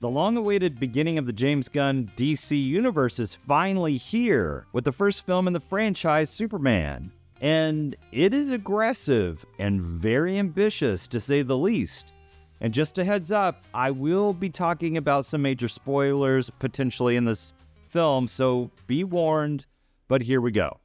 The long-awaited beginning of the James Gunn DC universe is finally here, with the first film in the franchise, Superman. And it is aggressive and very ambitious, to say the least. And just a heads up, I will be talking about some major spoilers potentially in this film, so be warned, but here we go.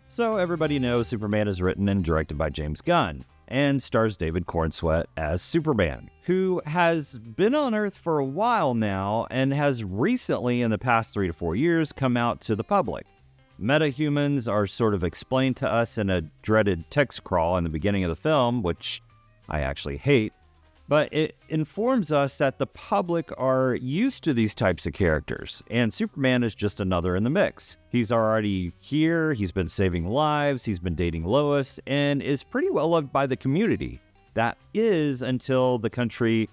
So everybody knows Superman is written and directed by James Gunn, and stars David Corenswet as Superman, who has been on Earth for a while now and has recently, in the past 3 to 4 years, come out to the public. Metahumans are sort of explained to us in a dreaded text crawl in the beginning of the film, which I actually hate, but it informs us that the public are used to these types of characters, and Superman is just another in the mix. He's already here, he's been saving lives, he's been dating Lois, and is pretty well loved by the community. That is until the country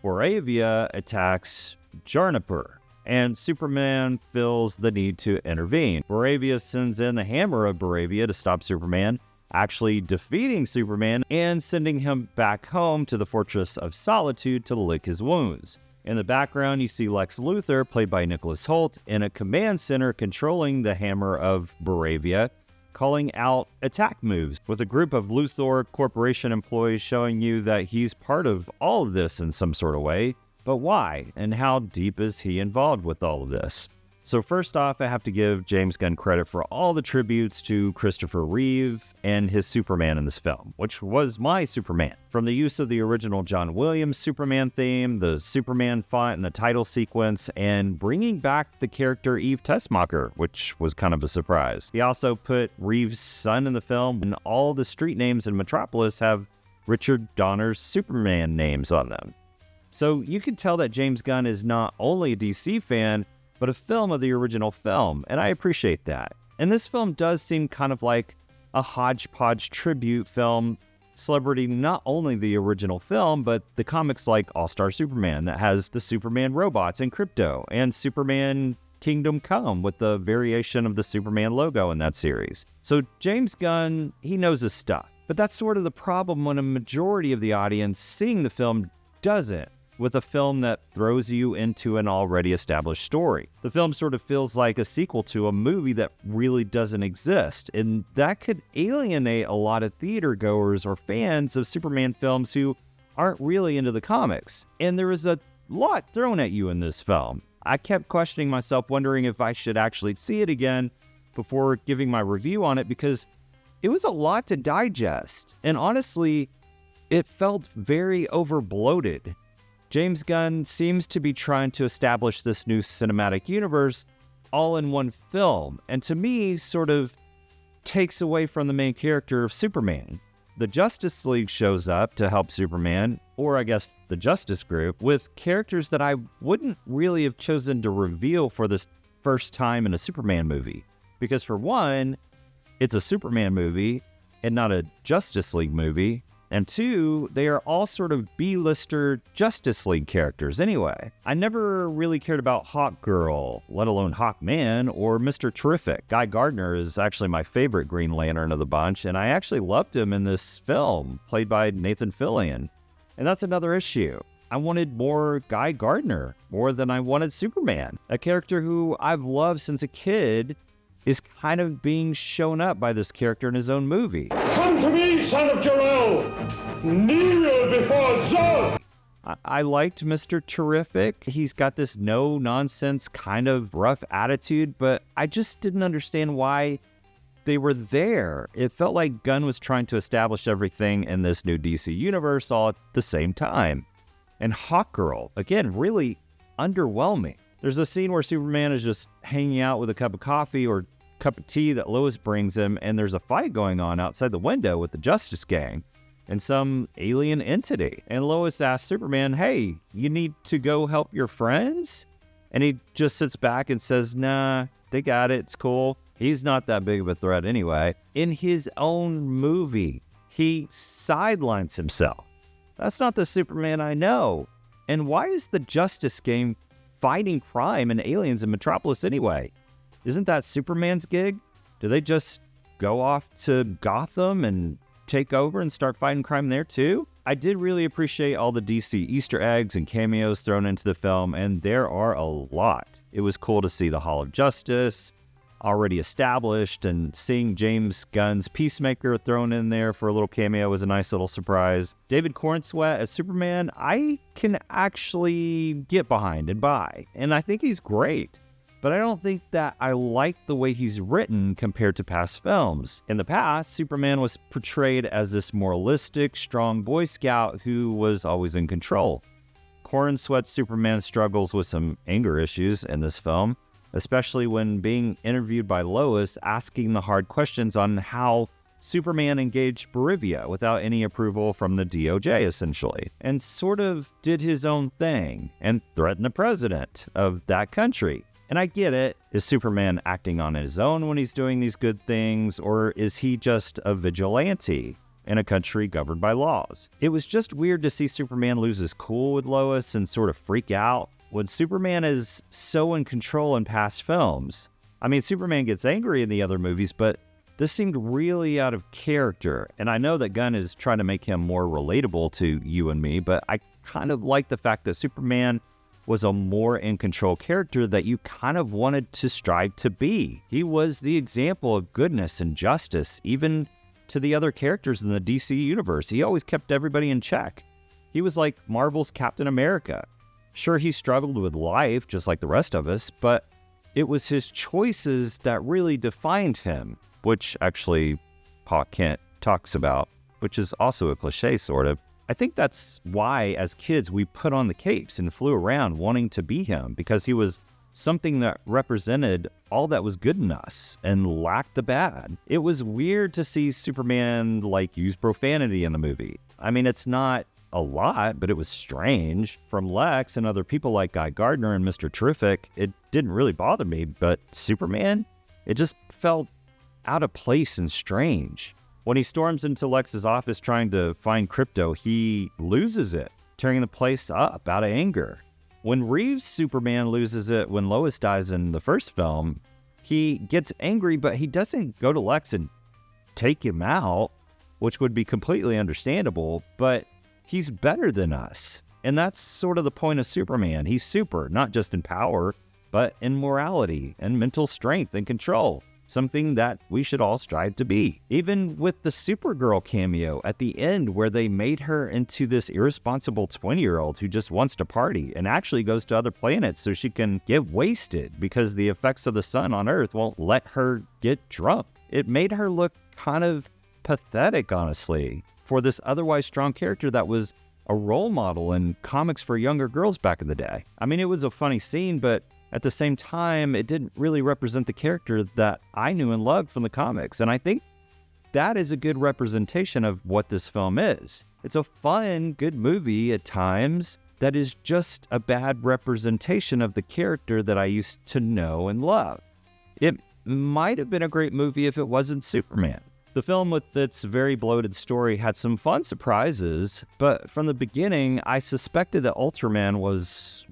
Boravia attacks Jarnapur, and Superman feels the need to intervene. Boravia sends in the Hammer of Boravia to stop Superman, actually defeating Superman and sending him back home to the Fortress of Solitude to lick his wounds. In the background, you see Lex Luthor, played by Nicholas Hoult, in a command center controlling the Hammer of Boravia, calling out attack moves, with a group of Luthor Corporation employees showing you that he's part of all of this in some sort of way. But why, and how deep is he involved with all of this? So first off, I have to give James Gunn credit for all the tributes to Christopher Reeve and his Superman in this film, which was my Superman. From the use of the original John Williams Superman theme, the Superman font in the title sequence, and bringing back the character Eve Tessmacher, which was kind of a surprise. He also put Reeve's son in the film, and all the street names in Metropolis have Richard Donner's Superman names on them. So you can tell that James Gunn is not only a DC fan, but a film of the original film, and I appreciate that. And this film does seem kind of like a hodgepodge tribute film celebrating not only the original film, but the comics like All-Star Superman that has the Superman robots and Krypto, and Superman Kingdom Come with the variation of the Superman logo in that series. So James Gunn, he knows his stuff. But that's sort of the problem when a majority of the audience seeing the film doesn't, with a film that throws you into an already established story. The film sort of feels like a sequel to a movie that really doesn't exist, and that could alienate a lot of theater goers or fans of Superman films who aren't really into the comics. And there is a lot thrown at you in this film. I kept questioning myself, wondering if I should actually see it again before giving my review on it, because it was a lot to digest, and honestly, it felt very over-bloated. James Gunn seems to be trying to establish this new cinematic universe all in one film, and to me, sort of takes away from the main character of Superman. The Justice League shows up to help Superman, or I guess the Justice Group, with characters that I wouldn't really have chosen to reveal for this first time in a Superman movie. Because for one, it's a Superman movie and not a Justice League movie. And two, they are all sort of B-lister Justice League characters anyway. I never really cared about Hawkgirl, let alone Hawkman, or Mr. Terrific. Guy Gardner is actually my favorite Green Lantern of the bunch, and I actually loved him in this film, played by Nathan Fillion. And that's another issue. I wanted more Guy Gardner, more than I wanted Superman. A character who I've loved since a kid is kind of being shown up by this character in his own movie. Come to me, son of Jor-El! Kneel before Zod! I liked Mr. Terrific. He's got this no-nonsense kind of rough attitude, but I just didn't understand why they were there. It felt like Gunn was trying to establish everything in this new DC universe all at the same time. And Hawkgirl, again, really underwhelming. There's a scene where Superman is just hanging out with a cup of coffee or cup of tea that Lois brings him, and there's a fight going on outside the window with the Justice Gang and some alien entity. And Lois asks Superman, hey, you need to go help your friends? And he just sits back and says, nah, they got it, it's cool. He's not that big of a threat anyway. In his own movie, he sidelines himself. That's not the Superman I know. And why is the Justice Gang fighting crime and aliens in Metropolis anyway? Isn't that Superman's gig? Do they just go off to Gotham and take over and start fighting crime there too? I did really appreciate all the DC Easter eggs and cameos thrown into the film, and there are a lot. It was cool to see the Hall of Justice already established, and seeing James Gunn's Peacemaker thrown in there for a little cameo was a nice little surprise. David Corenswet as Superman, I can actually get behind and buy, and I think he's great. But I don't think that I like the way he's written compared to past films. In the past, Superman was portrayed as this moralistic, strong Boy Scout who was always in control. Corenswet's Superman struggles with some anger issues in this film, especially when being interviewed by Lois, asking the hard questions on how Superman engaged Bolivia without any approval from the DOJ, essentially, and sort of did his own thing and threatened the president of that country. And I get it. Is Superman acting on his own when he's doing these good things, or is he just a vigilante in a country governed by laws? It was just weird to see Superman lose his cool with Lois and sort of freak out when Superman is so in control in past films. I mean, Superman gets angry in the other movies, but this seemed really out of character. And I know that Gunn is trying to make him more relatable to you and me, but I kind of like the fact that Superman was a more in control character that you kind of wanted to strive to be. He was the example of goodness and justice, even to the other characters in the DC universe. He always kept everybody in check. He was like Marvel's Captain America. Sure, he struggled with life just like the rest of us, but it was his choices that really defined him, which actually Pa Kent talks about, which is also a cliche, sort of. I think that's why, as kids, we put on the capes and flew around wanting to be him, because he was something that represented all that was good in us and lacked the bad. It was weird to see Superman, use profanity in the movie. I mean, it's not a lot, but it was strange. From Lex and other people like Guy Gardner and Mr. Terrific, it didn't really bother me, but Superman, it just felt out of place and strange. When he storms into Lex's office trying to find Krypto, he loses it, tearing the place up out of anger. When Reeves' Superman loses it when Lois dies in the first film, he gets angry, but he doesn't go to Lex and take him out, which would be completely understandable, but he's better than us. And that's sort of the point of Superman. He's super, not just in power, but in morality and mental strength and control. Something that we should all strive to be. Even with the Supergirl cameo at the end, where they made her into this irresponsible 20-year-old who just wants to party and actually goes to other planets so she can get wasted because the effects of the sun on Earth won't let her get drunk. It made her look kind of pathetic, honestly, for this otherwise strong character that was a role model in comics for younger girls back in the day. I mean, it was a funny scene, but at the same time, it didn't really represent the character that I knew and loved from the comics. And I think that is a good representation of what this film is. It's a fun, good movie at times that is just a bad representation of the character that I used to know and love. It might have been a great movie if it wasn't Superman. The film, with its very bloated story, had some fun surprises, but from the beginning, I suspected that Ultraman was,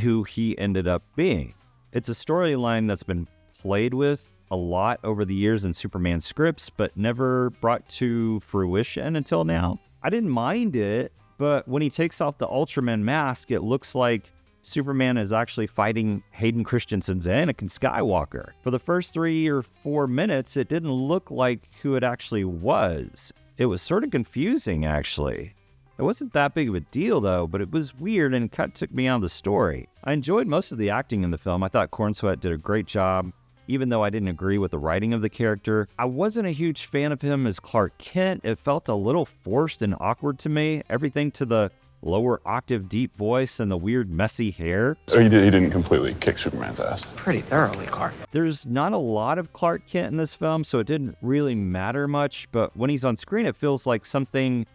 who he ended up being. It's a storyline that's been played with a lot over the years in Superman scripts, but never brought to fruition until now. I didn't mind it, but when he takes off the Ultraman mask, it looks like Superman is actually fighting Hayden Christensen's Anakin Skywalker. For the first 3 or 4 minutes, it didn't look like who it actually was. It was sort of confusing, actually. It wasn't that big of a deal, though, but it was weird and kind of took me out of the story. I enjoyed most of the acting in the film. I thought Corenswet did a great job, even though I didn't agree with the writing of the character. I wasn't a huge fan of him as Clark Kent. It felt a little forced and awkward to me. Everything to the lower octave deep voice and the weird messy hair. So he didn't completely kick Superman's ass? Pretty thoroughly, Clark. There's not a lot of Clark Kent in this film, so it didn't really matter much, but when he's on screen, it feels like something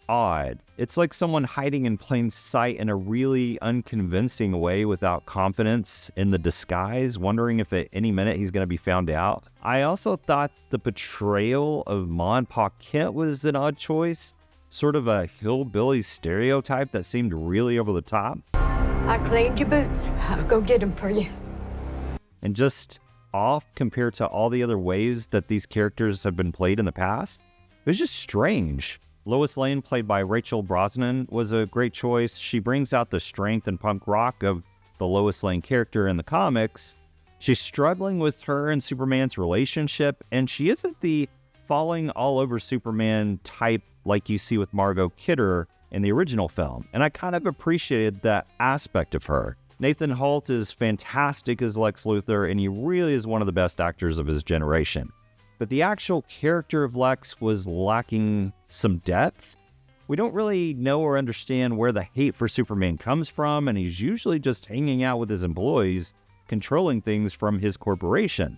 odd. It's like someone hiding in plain sight in a really unconvincing way without confidence in the disguise, wondering if at any minute he's going to be found out. I also thought the portrayal of Ma and Pa Kent was an odd choice, sort of a hillbilly stereotype that seemed really over the top. I cleaned your boots. I'll go get them for you. And just off compared to all the other ways that these characters have been played in the past. It was just strange. Lois Lane, played by Rachel Brosnahan, was a great choice. She brings out the strength and punk rock of the Lois Lane character in the comics. She's struggling with her and Superman's relationship, and she isn't the falling all over Superman type like you see with Margot Kidder in the original film, and I kind of appreciated that aspect of her. Nathan Hoult is fantastic as Lex Luthor, and he really is one of the best actors of his generation. But the actual character of Lex was lacking some depth. We don't really know or understand where the hate for Superman comes from, and he's usually just hanging out with his employees, controlling things from his corporation.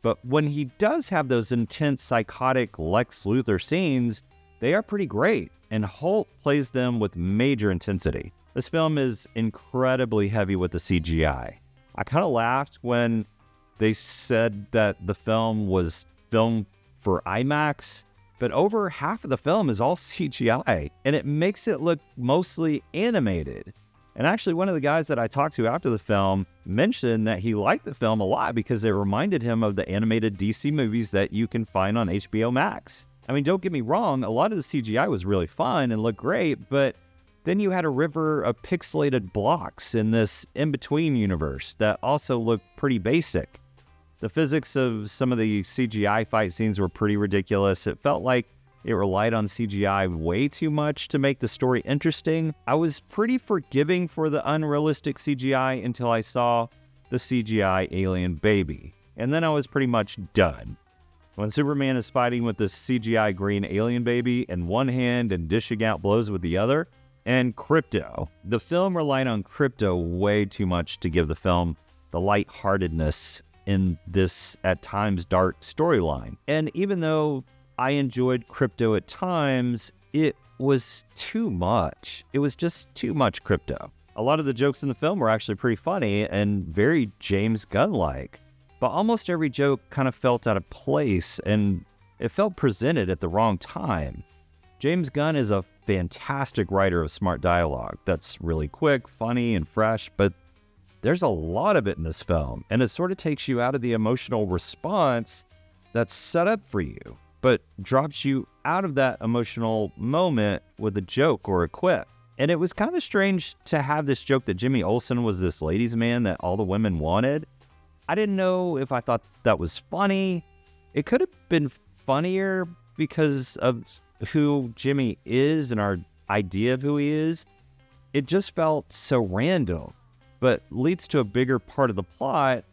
But when he does have those intense, psychotic Lex Luthor scenes, they are pretty great, and Hoult plays them with major intensity. This film is incredibly heavy with the CGI. I kind of laughed when they said that the film was filmed for IMAX, but over half of the film is all CGI, and it makes it look mostly animated. And actually, one of the guys that I talked to after the film mentioned that he liked the film a lot because it reminded him of the animated DC movies that you can find on HBO Max. I mean, don't get me wrong, a lot of the CGI was really fun and looked great, but then you had a river of pixelated blocks in this in-between universe that also looked pretty basic. The physics of some of the CGI fight scenes were pretty ridiculous. It felt like it relied on CGI way too much to make the story interesting. I was pretty forgiving for the unrealistic CGI until I saw the CGI alien baby, and then I was pretty much done. When Superman is fighting with this CGI green alien baby in one hand and dishing out blows with the other, and Krypto. The film relied on Krypto way too much to give the film the lightheartedness in this, at times, dark storyline. And even though I enjoyed Krypto at times, it was too much. It was just too much Krypto. A lot of the jokes in the film were actually pretty funny and very James Gunn-like. But almost every joke kind of felt out of place, and it felt presented at the wrong time. James Gunn is a fantastic writer of smart dialogue that's really quick, funny, and fresh, but there's a lot of it in this film, and it sort of takes you out of the emotional response that's set up for you, but drops you out of that emotional moment with a joke or a quip. And it was kind of strange to have this joke that Jimmy Olsen was this ladies' man that all the women wanted. I didn't know if I thought that was funny. It could have been funnier because of who Jimmy is and our idea of who he is. It just felt so random, but leads to a bigger part of the plot,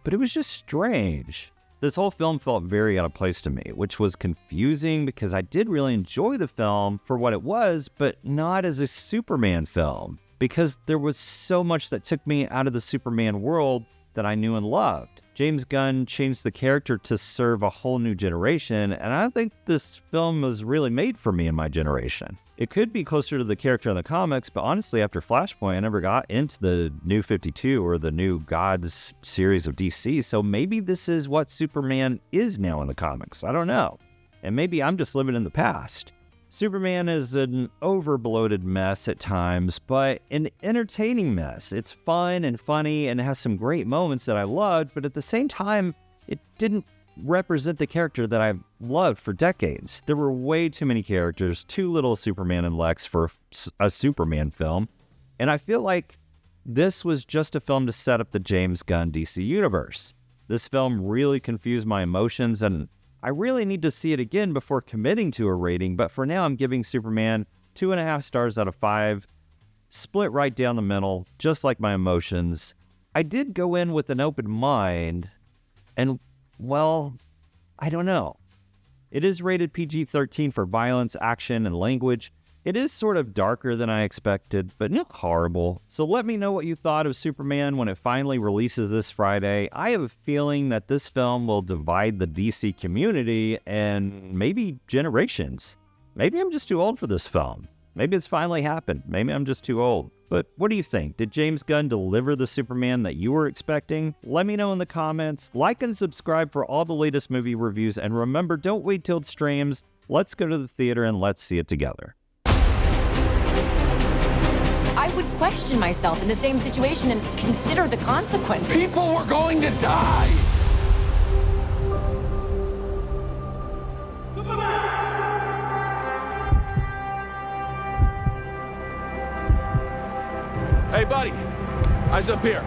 but it was just strange. This whole film felt very out of place to me, which was confusing because I did really enjoy the film for what it was, but not as a Superman film, because there was so much that took me out of the Superman world that I knew and loved. James Gunn changed the character to serve a whole new generation, and I don't think this film was really made for me and my generation. It could be closer to the character in the comics, but honestly, after Flashpoint, I never got into the New 52 or the New Gods series of DC, so maybe this is what Superman is now in the comics. I don't know. And maybe I'm just living in the past. Superman is an over-bloated mess at times, but an entertaining mess. It's fun and funny and has some great moments that I loved, but at the same time, it didn't represent the character that I've loved for decades. There were way too many characters, too little Superman and Lex for a Superman film, and I feel like this was just a film to set up the James Gunn DC universe. This film really confused my emotions, and I really need to see it again before committing to a rating, but for now I'm giving Superman 2.5 stars out of 5, split right down the middle, just like my emotions. I did go in with an open mind, and, well, I don't know. It is rated PG-13 for violence, action, and language. It is sort of darker than I expected, but not horrible. So let me know what you thought of Superman when it finally releases this Friday. I have a feeling that this film will divide the DC community and maybe generations. Maybe I'm just too old for this film. Maybe it's finally happened. Maybe I'm just too old. But what do you think? Did James Gunn deliver the Superman that you were expecting? Let me know in the comments. Like and subscribe for all the latest movie reviews. And remember, don't wait till it streams. Let's go to the theater and let's see it together. I would question myself in the same situation and consider the consequences. People were going to die! Hey, buddy. Eyes up here.